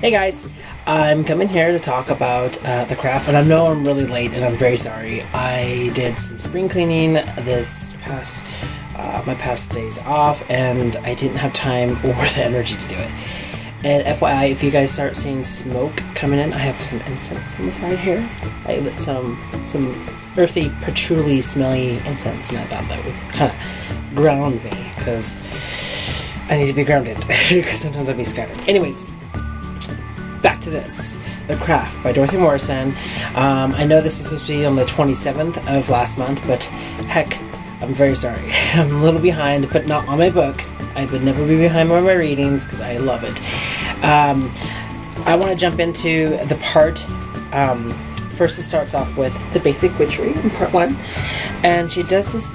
Hey guys, I'm coming here to talk about the craft, and I know I'm really late, and I'm very sorry. I did some spring cleaning this past my past days off, and I didn't have time or the energy to do it. And FYI, if you guys start seeing smoke coming in, I have some incense on the side here. I lit some earthy, patchouli, smelly incense, and I thought that would kind of ground me, because I need to be grounded, because sometimes I'll be scattered. Anyways. Back to this. The Craft by Dorothy Morrison. I know this was supposed to be on the 27th of last month, but heck, I'm very sorry. I'm a little behind, but not on my book. I would never be behind on my readings because I love it. I want to jump into the part. First, it starts off with the basic witchery in part 1. And she does this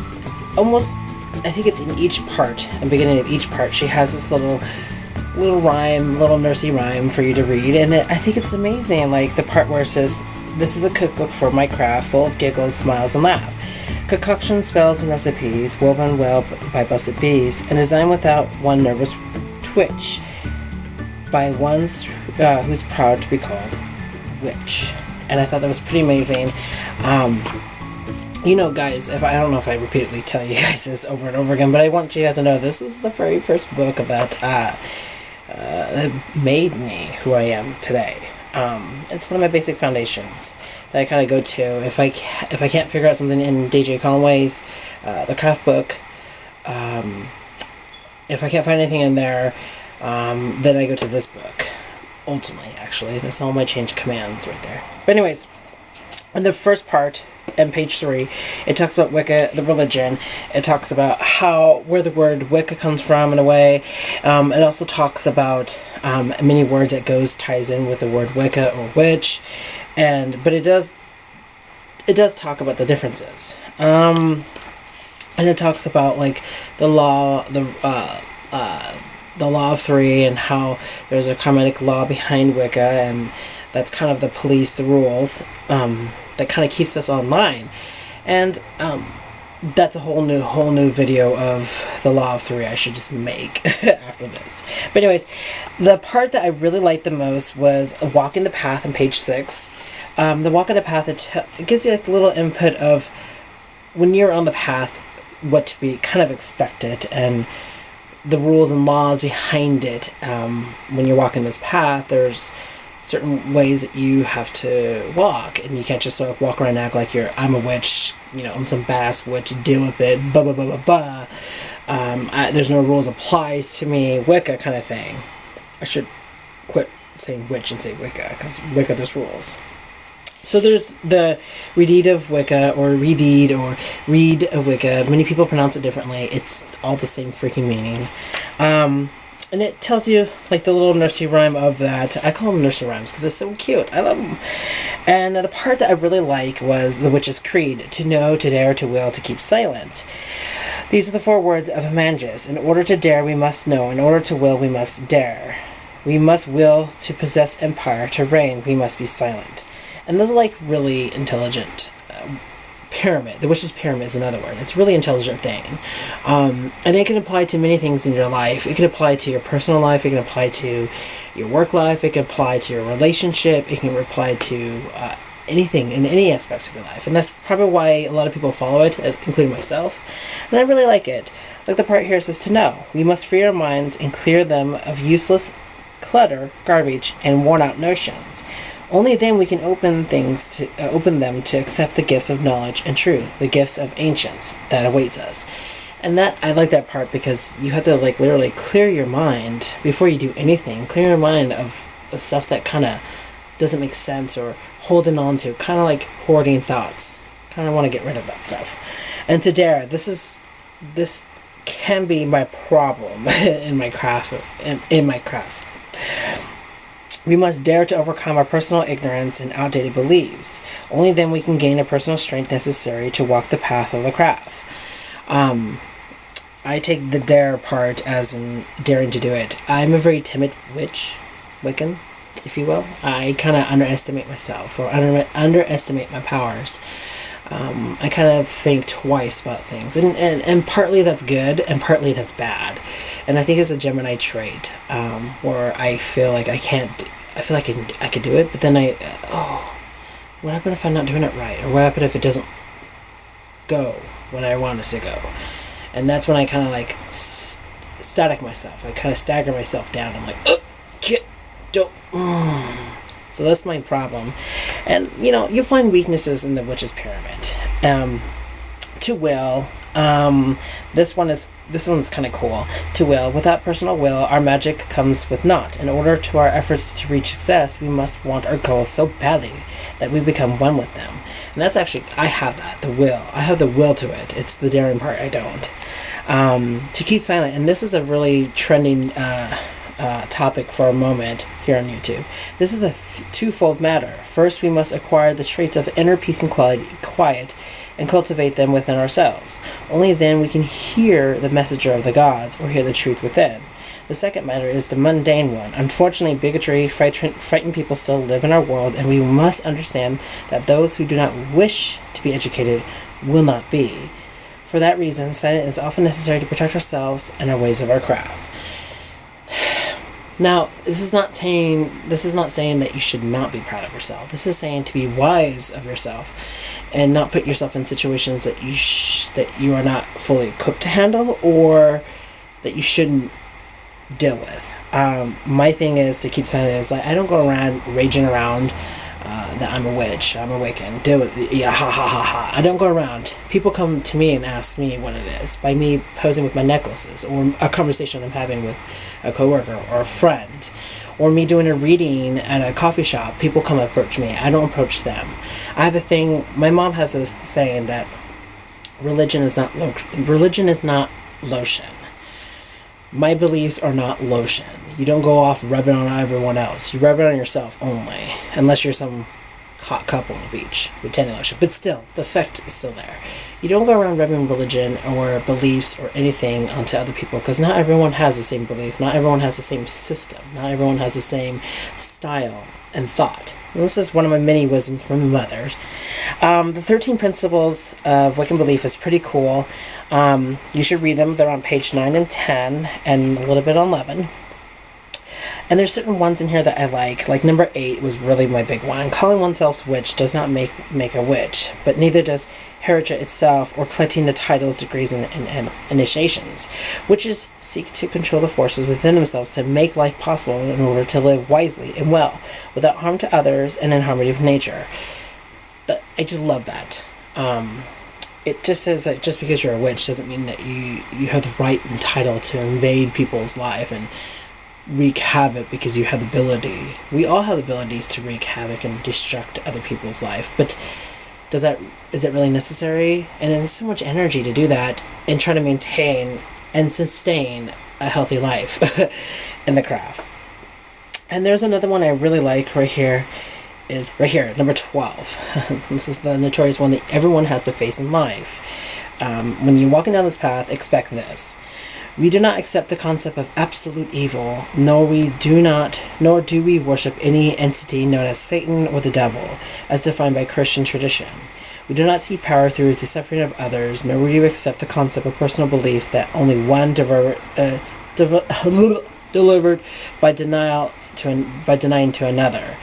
almost, I think it's in each part, in the beginning of each part, she has this little rhyme, little nursery rhyme for you to read, and I think it's amazing. Like the part where it says, "This is a cookbook for my craft, full of giggles, smiles, and laugh. Concoctions, spells, and recipes, woven well by blessed bees, and designed without one nervous twitch, by ones who's proud to be called witch." And I thought that was pretty amazing. You know, guys, I don't know if I repeatedly tell you guys this over and over again, but I want you guys to know this was the very first book that made me who I am today. It's one of my basic foundations that I kind of go to if I can't figure out something in DJ Conway's the craft book. If I can't find anything in there, then I go to this book. Ultimately, actually, that's all my change commands right there. But anyways, in the first part, on page 3, it talks about Wicca, the religion. It talks about where the word Wicca comes from in a way. It also talks about many words that ties in with the word Wicca or witch, but it does talk about the differences. And it talks about like the law of 3, and how there's a karmatic law behind Wicca, and that's kind of the police, the rules, that kind of keeps us online. And that's a whole new video of the law of 3 I should just make after this. But anyways, the part that I really liked the most was Walking the Path on page 6. The Walking the Path, it gives you like a little input of when you're on the path, what to be kind of expected, and the rules and laws behind it. When you're walking this path, there's certain ways that you have to walk, and you can't just sort of walk around and act like I'm a witch, I'm some badass witch, deal with it, there's no rules applies to me, Wicca kind of thing. I should quit saying witch and say Wicca, because Wicca, there's rules. So there's the redeed of Wicca, or redeed, or read of Wicca. Many people pronounce it differently. It's all the same freaking meaning. And it tells you, like, the little nursery rhyme of that. I call them nursery rhymes because they're so cute. I love them. And the part that I really like was the Witch's Creed. To know, to dare, to will, to keep silent. These are the 4 words of Manjus. In order to dare, we must know. In order to will, we must dare. We must will to possess empire. To reign, we must be silent. And those are, like, really intelligent. Pyramid. The Witch's Pyramid is another word. It's a really intelligent thing. And it can apply to many things in your life. It can apply to your personal life. It can apply to your work life. It can apply to your relationship. It can apply to anything in any aspects of your life. And that's probably why a lot of people follow it, including myself. And I really like it. Like the part here says, to know. We must free our minds and clear them of useless clutter, garbage, and worn-out notions. Only then we can open them to accept the gifts of knowledge and truth, the gifts of ancients that awaits us. And that, I like that part, because you have to like literally clear your mind before you do anything. Clear your mind of stuff that kind of doesn't make sense, or holding on to, kind of like hoarding thoughts. Kind of want to get rid of that stuff. And to dare, this can be my problem in my craft. We must dare to overcome our personal ignorance and outdated beliefs. Only then we can gain the personal strength necessary to walk the path of the craft. I take the dare part as in daring to do it. I'm a very timid Wiccan, if you will. I kind of underestimate myself, or underestimate my powers. I kind of think twice about things, and partly that's good, and partly that's bad. And I think it's a Gemini trait, where I feel like I can't I feel like I could do it, but then what happened if I'm not doing it right? Or what happened if it doesn't go when I want it to go? And that's when I kind of like static myself. I kind of stagger myself down. I'm like, don't. So that's my problem. And, you'll find weaknesses in the witch's pyramid. To will. This one's kind of cool. To will. Without personal will, our magic comes with naught. In order to our efforts to reach success, we must want our goals so badly that we become one with them. And that's actually, I have that, the will. I have the will to it. It's the daring part I don't. To keep silent. And this is a really trending topic for a moment here on YouTube. This is a twofold matter. First, we must acquire the traits of inner peace and quiet and cultivate them within ourselves. Only then we can hear the messenger of the gods or hear the truth within. The second matter is the mundane one. Unfortunately, bigotry, frightened people still live in our world, and we must understand that those who do not wish to be educated will not be. For that reason, silence is often necessary to protect ourselves and our ways of our craft. Now, this is not saying that you should not be proud of yourself. This is saying to be wise of yourself and not put yourself in situations that you are not fully equipped to handle or that you shouldn't deal with. My thing is to keep silent. Is like I don't go around raging around that I'm a witch, I'm a Wiccan, deal with it, yeah, ha ha ha ha. I don't go around. People come to me and ask me what it is by me posing with my necklaces or a conversation I'm having with a coworker or a friend or me doing a reading at a coffee shop. People come approach me. I don't approach them. I have a thing. My mom has this saying that religion is not lotion. My beliefs are not lotion. You don't go off rubbing on everyone else. You rub it on yourself only, unless you're some hot couple on the beach with tanning lotion. But still, the effect is still there. You don't go around rubbing religion or beliefs or anything onto other people, because not everyone has the same belief. Not everyone has the same system. Not everyone has the same style and thought. And this is one of my many wisdoms from my mother. The 13 Principles of Wiccan Belief is pretty cool. You should read them. They're on page 9 and 10 and a little bit on 11. And there's certain ones in here that I like. Like number 8 was really my big one. Calling oneself witch does not make a witch, but neither does heritage itself or collecting the titles, degrees, and initiations. Witches seek to control the forces within themselves to make life possible in order to live wisely and well, without harm to others and in harmony with nature. I just love that. It just says that just because you're a witch doesn't mean that you have the right and title to invade people's life and wreak havoc because you have the ability. We all have the abilities to wreak havoc and destruct other people's life, but is it really necessary? And it's so much energy to do that and try to maintain and sustain a healthy life in the craft. And there's another one I really like right here, number 12. This is the notorious one that everyone has to face in life. When you're walking down this path, expect this. We do not accept the concept of absolute evil, nor do we worship any entity known as Satan or the devil, as defined by Christian tradition. We do not see power through the suffering of others, nor do we accept the concept of personal belief that only one delivered by denying to another.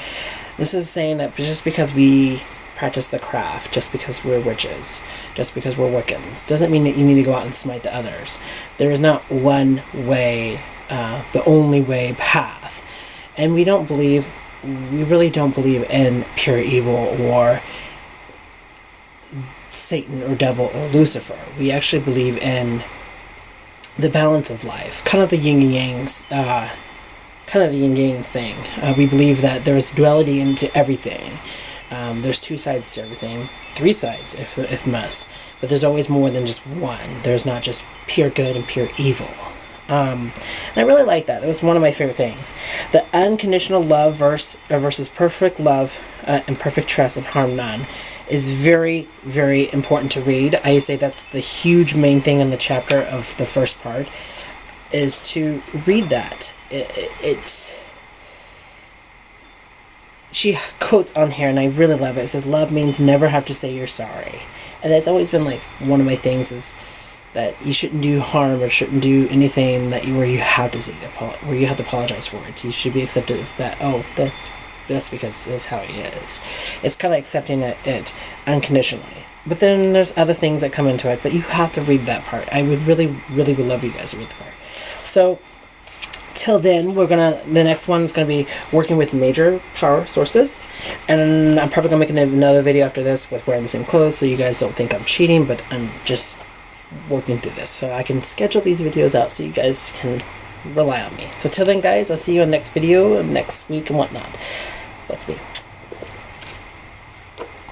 This is saying that just because we practice the craft, just because we're witches, just because we're Wiccans, doesn't mean that you need to go out and smite the others. There is not one way, the only way path. And we really don't believe in pure evil or Satan or devil or Lucifer. We actually believe in the balance of life, kind of the yin and yangs thing. We believe that there is duality into everything. There's 2 sides to everything, 3 sides if must, but there's always more than just one. There's not just pure good and pure evil. And I really like that. It was one of my favorite things. The unconditional love versus perfect love and perfect trust and harm none is very, very important to read. I say that's the huge main thing in the chapter of the first part, is to read that. She quotes on here, and I really love it. It says, love means never have to say you're sorry. And that's always been like one of my things is that you shouldn't do harm or shouldn't do anything where you have to apologize for it. You should be accepted of that. Oh, that's because that's how he is. It's kind of accepting it unconditionally. But then there's other things that come into it, but you have to read that part. I would really, really would love you guys to read the part. So, till then, the next one is going to be working with major power sources. And I'm probably going to make another video after this with wearing the same clothes, so you guys don't think I'm cheating, but I'm just working through this. So I can schedule these videos out so you guys can rely on me. So till then, guys, I'll see you in the next video, next week and whatnot. Let's be.